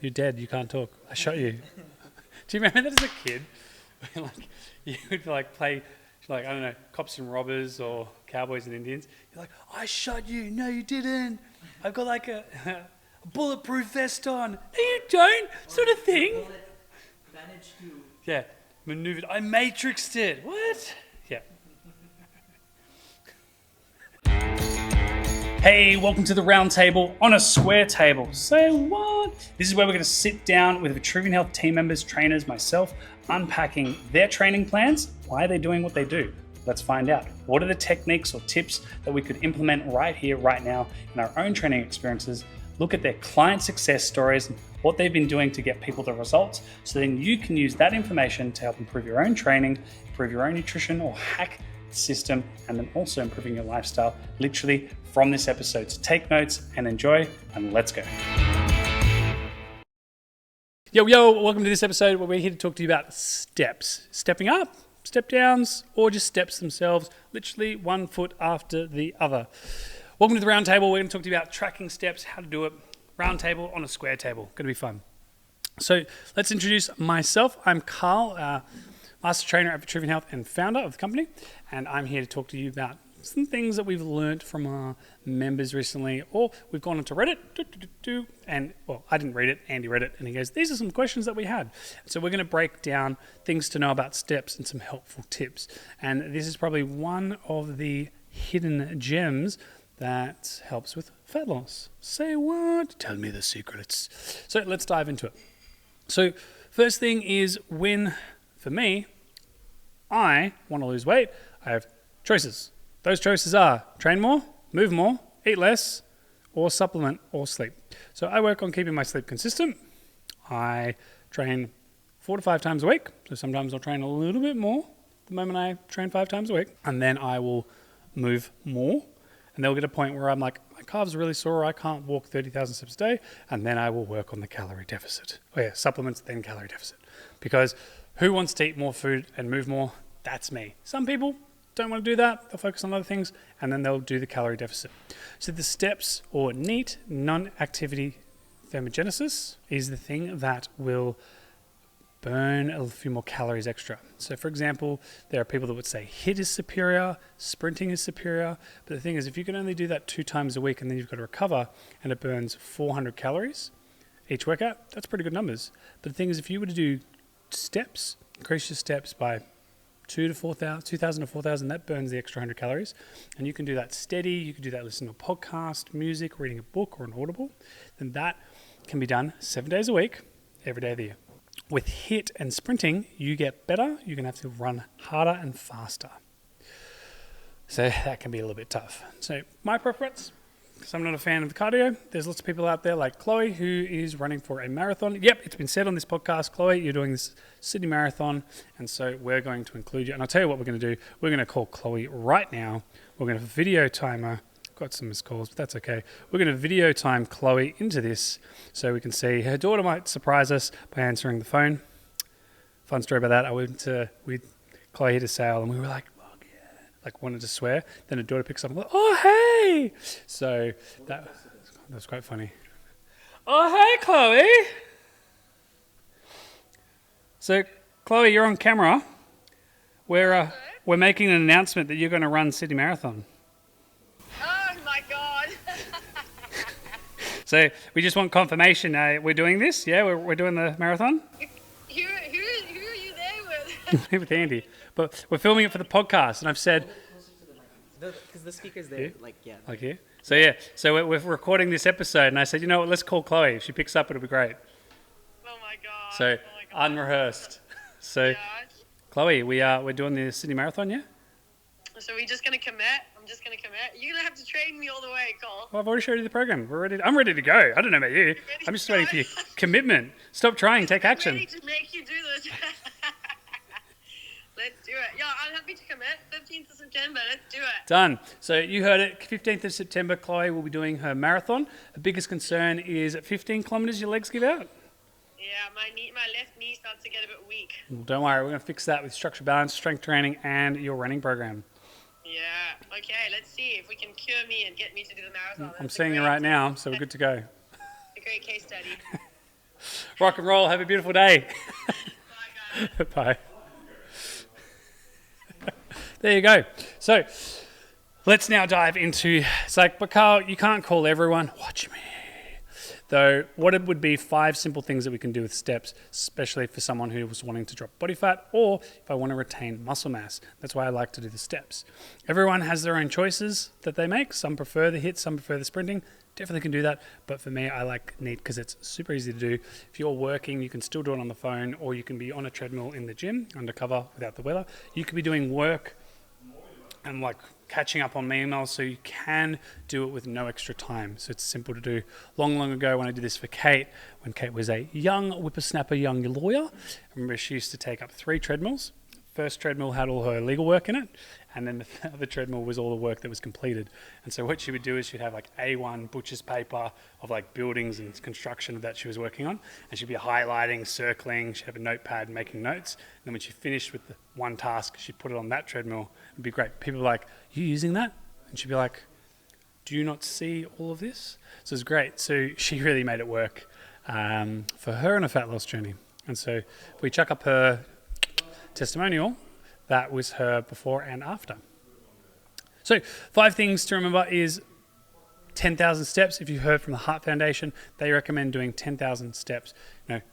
You're dead. You can't talk. I shot you. Do you remember that as a kid? Like, you would like play, like, I don't know, cops and robbers or cowboys and Indians. You're like, I shot you. No, you didn't. I've got like a bulletproof vest on. No, you don't. Sort of thing. Managed to. Yeah. Maneuvered. I matrixed it. What? Yeah. Hey, welcome to the round table on a square table. Say what? This is where we're going to sit down with Vitruvian Health team members, trainers, myself, unpacking their training plans. Why are they doing what they do? Let's find out. What are the techniques or tips that we could implement right here, right now in our own training experiences? Look at their client success stories, what they've been doing to get people the results, so then you can use that information to help improve your own training, improve your own nutrition or hack system, and then also improving your lifestyle literally from this episode. So take notes and enjoy, and let's go. Yo, welcome to this episode where we're here to talk to you about steps. Stepping up, step downs, or just steps themselves, literally one foot after the other. Welcome to the round table. We're going to talk to you about tracking steps, how to do it, round table on a square table. Going to be fun. So let's introduce myself. I'm Karl, Master Trainer at Vitruvian Health and founder of the company, and I'm here to talk to you about some things that we've learned from our members recently, or we've gone into Reddit, and, well, I didn't read it, Andy read it, and he goes, these are some questions that we had. So we're going to break down things to know about steps and some helpful tips. And this is probably one of the hidden gems that helps with fat loss. Say what? Tell me the secrets. So let's dive into it. So first thing is when, for me, I want to lose weight, I have choices. Those choices are train more, move more, eat less, or supplement or sleep. So I work on keeping my sleep consistent. I train 4 to 5 times a week. So sometimes I'll train a little bit more the moment I train 5 times a week. And then I will move more. And there'll get a point where I'm like, my calves are really sore, I can't walk 30,000 steps a day. And then I will work on the calorie deficit. Oh yeah, supplements, then calorie deficit. Because who wants to eat more food and move more? That's me. Some people don't want to do that. They'll focus on other things, and then they'll do the calorie deficit. So the steps, or NEAT, non-activity thermogenesis, is the thing that will burn a few more calories extra. So for example, there are people that would say HIIT is superior, sprinting is superior, but the thing is, if you can only do that 2 times a week and then you've got to recover and it burns 400 calories each workout, that's pretty good numbers. But the thing is, if you were to do steps, increase your steps by 2,000 to 4,000, that burns the extra 100 calories. And you can do that steady, you can do that listening to a podcast, music, reading a book or an Audible. Then that can be done 7 days a week, every day of the year. With HIIT and sprinting, you get better. You're going to have to run harder and faster. So that can be a little bit tough. So my preference, because I'm not a fan of cardio, there's lots of people out there like Chloe who is running for a marathon. Yep, it's been said on this podcast, Chloe, you're doing this Sydney Marathon, and so we're going to include you. And I'll tell you what we're going to do. We're going to call Chloe right now. We're going to video time her. Got some missed calls, but that's okay. We're going to video time Chloe into this so we can see. Her daughter might surprise us by answering the phone. Fun story about that. Chloe hit a sale and we were like, oh yeah, like wanted to swear. Then her daughter picks up and like, oh hey. So that was quite funny. Oh hey Chloe. So Chloe, you're on camera. We're making an announcement that you're going to run Sydney Marathon. So we just want confirmation. We're doing this, yeah? We're doing the marathon? Who are you there with? With Andy. But we're filming it for the podcast, and I've said... Because the speaker's there, like, yeah. Like here? So yeah, so we're recording this episode, and I said, you know what, let's call Chloe. If she picks up, it'll be great. Oh my God. So, unrehearsed. So, yeah. Chloe, we're doing the Sydney Marathon, yeah? So we're just going to commit? I'm just going to commit? You're going to have to train me all the way, Karl. Well, I've already showed you the program. I'm ready to go. I don't know about you. I'm just waiting for your commitment. Stop trying. Take action. I'm ready to make you do this. Let's do it. Yeah, I'm happy to commit. 15th of September. Let's do it. Done. So you heard it. 15th of September, Chloe will be doing her marathon. The biggest concern is at 15 kilometres your legs give out. Yeah, my left knee starts to get a bit weak. Well, don't worry. We're going to fix that with structure balance, strength training, and your running program. Yeah, okay, let's see if we can cure me and get me to do the marathon. I'm seeing you right now, so we're good to go. A great case study. Rock and roll. Have a beautiful day. Bye. There you go. So let's now dive into, it's like, but Karl, you can't call everyone. Watch me. Though, what it would be 5 simple things that we can do with steps, especially for someone who was wanting to drop body fat, or if I want to retain muscle mass. That's why I like to do the steps. Everyone has their own choices that they make. Some prefer the HIIT, some prefer the sprinting. Definitely can do that. But for me, I like NEAT because it's super easy to do. If you're working, you can still do it on the phone, or you can be on a treadmill in the gym, undercover without the weather. You could be doing work and like catching up on emails, so you can do it with no extra time. So it's simple to do. Long ago when I did this for Kate, when Kate was a young whippersnapper, young lawyer, I remember she used to take up 3 treadmills. First treadmill had all her legal work in it, and then the other treadmill was all the work that was completed. And so what she would do is she'd have like A1 butcher's paper of like buildings and construction that she was working on, and she'd be highlighting, circling, she'd have a notepad making notes, and then when she finished with the one task, she'd put it on that treadmill. It'd be great. People were like, you using that? And she'd be like, do you not see all of this? So it's great. So she really made it work for her on a fat loss journey. And so if we chuck up her testimonial, that was her before and after. So 5 things to remember is 10,000 steps. If you heard from the Heart Foundation, they recommend doing 10,000 steps,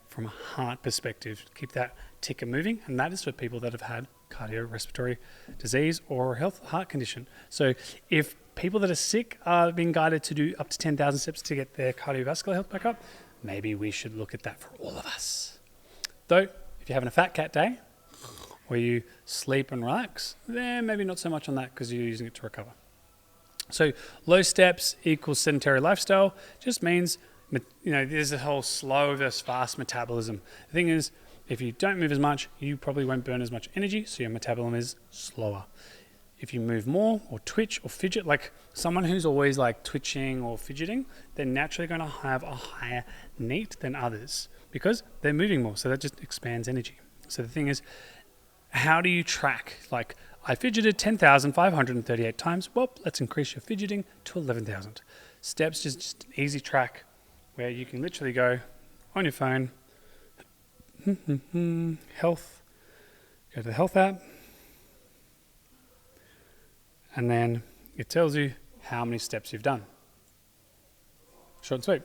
from a heart perspective. Keep that ticker moving, and that is for people that have had cardiorespiratory disease or a heart condition. So if people that are sick are being guided to do up to 10,000 steps to get their cardiovascular health back up, maybe we should look at that for all of us. Though, if you're having a fat cat day, where you sleep and relax, then maybe not so much on that because you're using it to recover. So low steps equals sedentary lifestyle just means, there's a whole slow versus fast metabolism. The thing is, if you don't move as much, you probably won't burn as much energy, so your metabolism is slower. If you move more or twitch or fidget, like someone who's always like twitching or fidgeting, they're naturally going to have a higher NEAT than others because they're moving more, so that just expands energy. So the thing is, how do you track? Like, I fidgeted 10,538 times. Well, let's increase your fidgeting to 11,000. Steps is just an easy track where you can literally go on your phone, health, go to the health app, and then it tells you how many steps you've done. Short and sweet.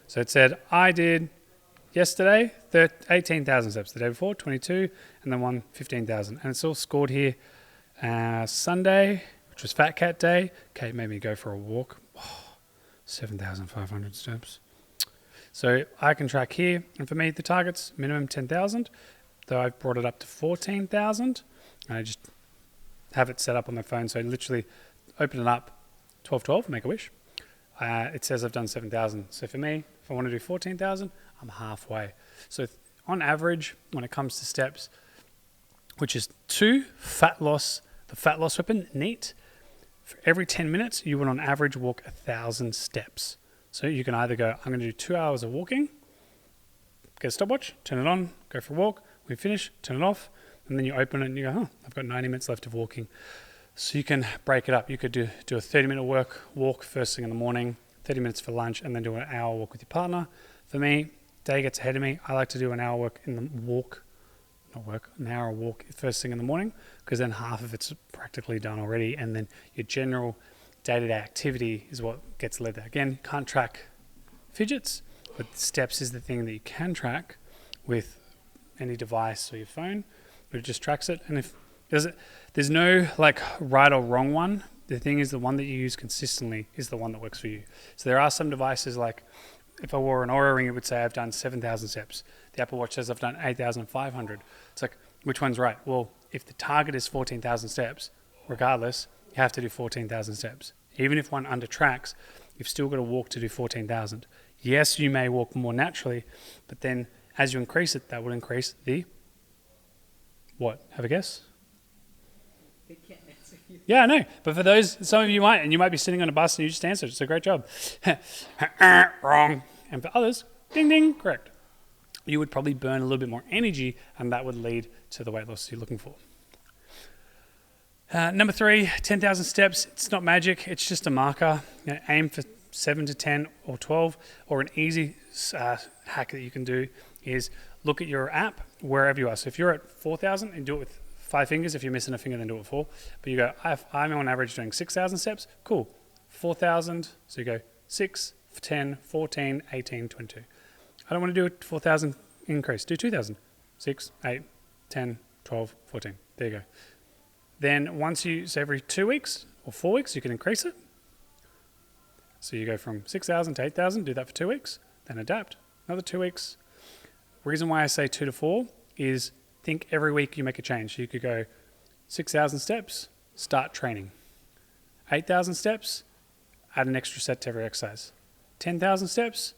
So it said, I did yesterday, 18,000 steps. The day before, 22, and then 15,000. And it's all scored here. Sunday, which was Fat Cat Day, Kate made me go for a walk. 7,500 steps. So I can track here. And for me, the target's minimum 10,000, though I've brought it up to 14,000. I just have it set up on my phone. So I literally open it up, 12:12, make a wish. It says I've done 7,000. So for me, if I want to do 14,000, I'm halfway. So on average, when it comes to steps, which is 2 fat loss, the fat loss weapon, NEAT, for every 10 minutes, you would on average walk 1,000 steps. So you can either go, I'm going to do 2 hours of walking, get a stopwatch, turn it on, go for a walk, we finish, turn it off, and then you open it and you go, I've got 90 minutes left of walking. So you can break it up. You could do a 30-minute walk first thing in the morning, 30 minutes for lunch, and then do an hour walk with your partner. For me, day gets ahead of me. I like to do an hour walk first thing in the morning, because then half of it's practically done already, and then your general day-to-day activity is what gets led there. Again, can't track fidgets, but steps is the thing that you can track with any device or your phone, but it just tracks it. And if there's no like right or wrong one. The thing is, the one that you use consistently is the one that works for you. So there are some devices, like if I wore an Oura ring, it would say I've done 7,000 steps. The Apple Watch says I've done 8,500. It's like, which one's right? Well, if the target is 14,000 steps, regardless, you have to do 14,000 steps. Even if one under tracks, you've still got to walk to do 14,000. Yes, you may walk more naturally, but then as you increase it, that will increase the what? Have a guess? They can't answer you. Yeah, I know. But for those, some of you might, and you might be sitting on a bus and you just answered. It's a great job. Wrong. And for others, ding, ding, correct. You would probably burn a little bit more energy, and that would lead to the weight loss you're looking for. Number 3, 10,000 steps. It's not magic. It's just a marker. Aim for 7 to 10 or 12. Or an easy hack that you can do is look at your app wherever you are. So if you're at 4,000 and do it with 5 fingers, if you're missing a finger, then do it with 4. But you go, I'm on average doing 6,000 steps. Cool. 4,000. So you go 6, 10, 14, 18, 22. I don't want to do a 4,000 increase. Do 2,000. 6, 8, 10, 12, 14. There you go. Then so every 2 weeks or 4 weeks, you can increase it. So you go from 6,000 to 8,000, do that for 2 weeks, then adapt. Another 2 weeks. Reason why I say 2 to 4 is think every week you make a change. So you could go 6,000 steps, start training. 8,000 steps, add an extra set to every exercise. 10,000 steps,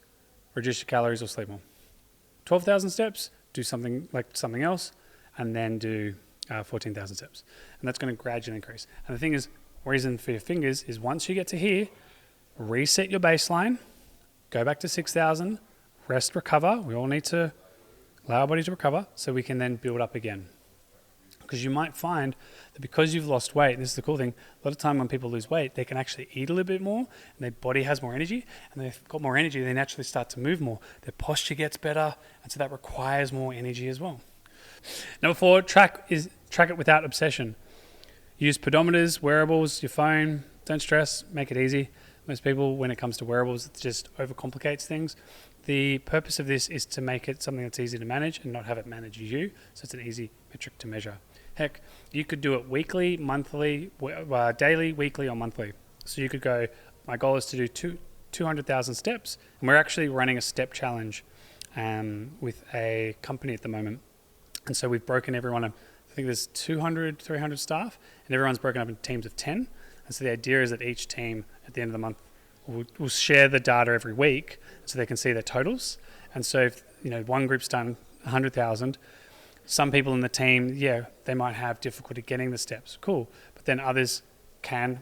reduce your calories or sleep more. 12,000 steps, do something else, and then do 14,000 steps. And that's going to gradually increase. And the thing is, reason for your fingers is once you get to here, reset your baseline, go back to 6,000, rest, recover. We all need to allow our body to recover so we can then build up again. Because you might find that because you've lost weight, and this is the cool thing, a lot of time when people lose weight, they can actually eat a little bit more and their body has more energy. And they've got more energy, they naturally start to move more. Their posture gets better, and so that requires more energy as well. Number 4, track it without obsession. Use pedometers, wearables, your phone. Don't stress, make it easy. Most people, when it comes to wearables, it just overcomplicates things. The purpose of this is to make it something that's easy to manage and not have it manage you, so it's an easy metric to measure. Heck, you could do it weekly, monthly, daily, weekly, or monthly. So you could go, my goal is to do 200,000 steps, and we're actually running a step challenge with a company at the moment. And so we've broken everyone up. I think there's 200, 300 staff, and everyone's broken up into teams of 10. And so the idea is that each team at the end of the month will share the data every week so they can see their totals. And so if one group's done 100,000, some people in the team, they might have difficulty getting the steps. Cool. But then others can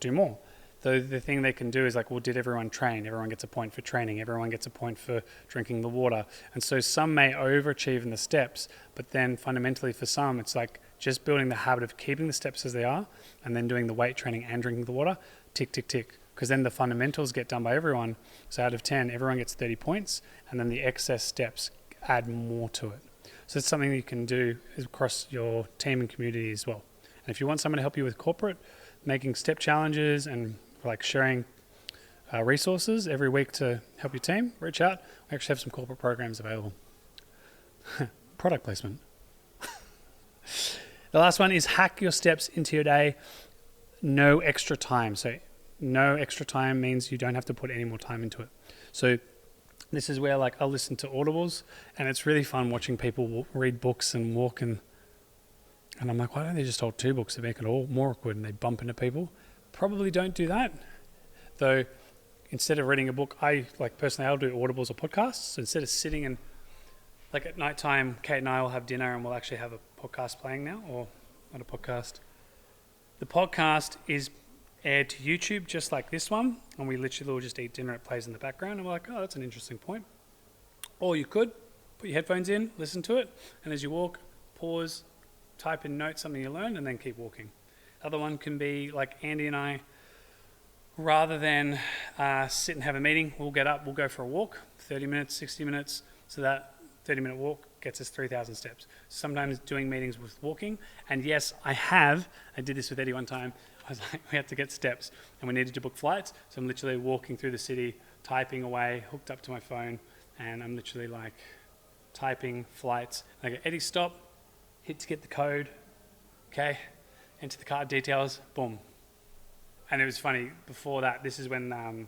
do more. The thing they can do is did everyone train? Everyone gets a point for training. Everyone gets a point for drinking the water. And so some may overachieve in the steps, but then fundamentally for some, it's just building the habit of keeping the steps as they are and then doing the weight training and drinking the water, tick, tick, tick. Because then the fundamentals get done by everyone. So out of 10, everyone gets 30 points, and then the excess steps add more to it. So it's something that you can do across your team and community as well. And if you want someone to help you with corporate, making step challenges and sharing resources every week to help your team, reach out. We actually have some corporate programs available. Product placement. The last one is hack your steps into your day. No extra time. So no extra time means you don't have to put any more time into it. So this is where I'll listen to audibles, and it's really fun watching people read books and walk and I'm like, why don't they just hold 2 books to make it all more awkward and they bump into people? Probably don't do that. Though instead of reading a book, personally I'll do audibles or podcasts. So instead of sitting and at nighttime, Kate and I will have dinner and we'll actually have a podcast playing now, or not a podcast. The podcast is aired to YouTube just like this one, and we literally will just eat dinner, it plays in the background, and we're like, oh, that's an interesting point. Or you could put your headphones in, listen to it, and as you walk, pause, type in notes, something you learned, and then keep walking. Other one can be like Andy and I, rather than sit and have a meeting, we'll get up, we'll go for a walk, 30 minutes, 60 minutes, so that 30-minute walk gets us 3,000 steps. Sometimes doing meetings with walking, and yes, I did this with Eddie one time. I was like, we had to get steps and we needed to book flights. So I'm literally walking through the city, typing away, hooked up to my phone, and I'm literally typing flights. And I go, Eddie, stop, hit to get the code, okay, enter the card details, boom. And it was funny, before that, this is when you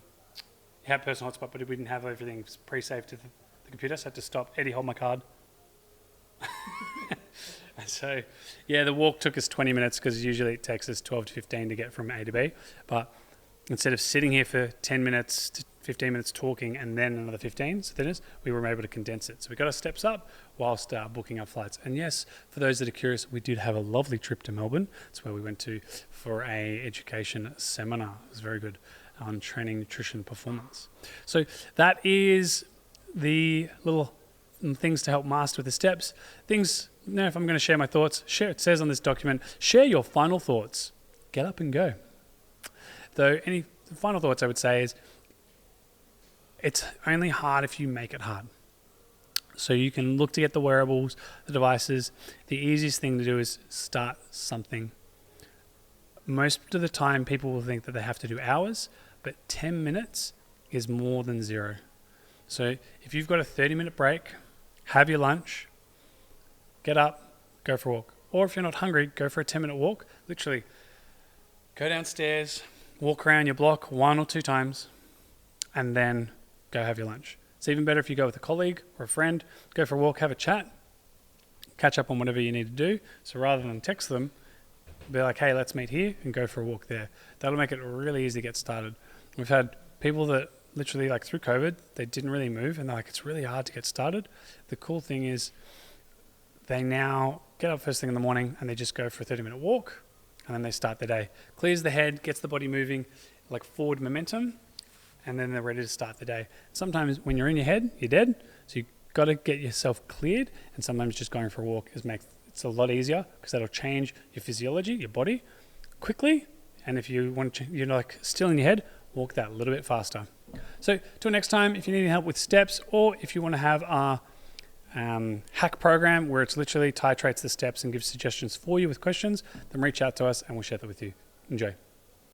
had personal hotspot, but we didn't have everything pre-saved to the computer, so I had to stop, Eddie, hold my card. And so, the walk took us 20 minutes because usually it takes us 12 to 15 to get from A to B. But instead of sitting here for 10 minutes to 15 minutes talking and then another 15, so then we were able to condense it. So we got our steps up whilst booking our flights. And yes, for those that are curious, we did have a lovely trip to Melbourne. That's where we went to for a education seminar. It was very good on training, nutrition, performance. So that is the little things to help master the steps. Things, if I'm going to share my thoughts, it says on this document, share your final thoughts. Get up and go. Though any final thoughts I would say is, it's only hard if you make it hard. So you can look to get the wearables, the devices. The easiest thing to do is start something. Most of the time, people will think that they have to do hours, but 10 minutes is more than zero. So if you've got a 30-minute break, have your lunch, get up, go for a walk. Or if you're not hungry, go for a 10-minute walk. Literally, go downstairs, walk around your block 1 or 2 times, and then go have your lunch. It's even better if you go with a colleague or a friend, go for a walk, have a chat, catch up on whatever you need to do. So rather than text them, be like, hey, let's meet here and go for a walk there. That'll make it really easy to get started. We've had people that literally, like through COVID, they didn't really move and they're like, it's really hard to get started. The cool thing is they now get up first thing in the morning and they just go for a 30-minute walk and then they start their day. Clears the head, gets the body moving, like forward momentum, and then they're ready to start the day. Sometimes when you're in your head, you're dead. So you've got to get yourself cleared. And sometimes just going for a walk it's a lot easier because that'll change your physiology, your body quickly. And if you want to, you're like still in your head, walk that a little bit faster. So till next time, if you need any help with steps or if you want to have our hack program where it's literally titrates the steps and gives suggestions for you with questions, then reach out to us and we'll share that with you. Enjoy.